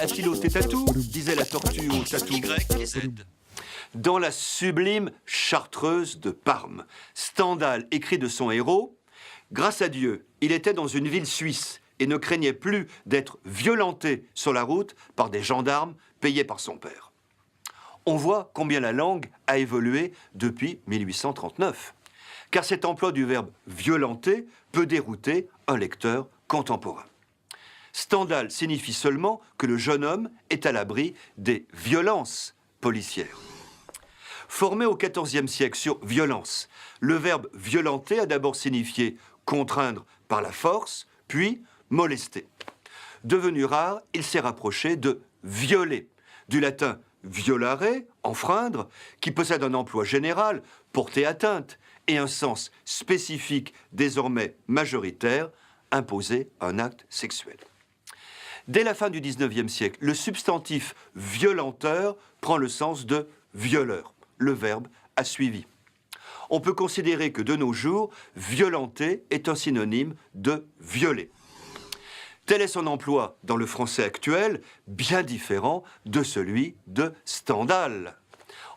a-t-il ôté tatou, disait la tortue au tatou. Y et Z. Dans la sublime Chartreuse de Parme, Stendhal écrit de son héros « Grâce à Dieu, il était dans une ville suisse et ne craignait plus d'être violenté sur la route par des gendarmes payés par son père. » On voit combien la langue a évolué depuis 1839, car cet emploi du verbe « violenter » peut dérouter un lecteur contemporain. Stendhal signifie seulement que le jeune homme est à l'abri des violences policières. Formé au XIVe siècle sur violence, le verbe violenter a d'abord signifié contraindre par la force, puis molester. Devenu rare, il s'est rapproché de violer, du latin violare, enfreindre, qui possède un emploi général, porter atteinte, et un sens spécifique désormais majoritaire, imposer un acte sexuel. Dès la fin du XIXe siècle, le substantif violenteur prend le sens de violeur. Le verbe a suivi. On peut considérer que de nos jours, violenter est un synonyme de violer. Tel est son emploi dans le français actuel, bien différent de celui de Stendhal.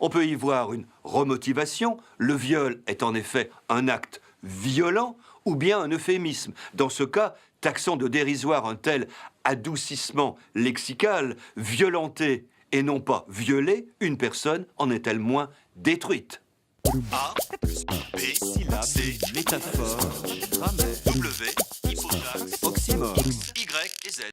On peut y voir une remotivation. Le viol est en effet un acte violent ou bien un euphémisme. Dans ce cas, taxant de dérisoire un tel adoucissement lexical, violenter et non pas violer, une personne en est-elle moins détruite? A, B, Syllabe, C, métaphore, grammaire, W, hypotaxe, oxymore. Y et Z.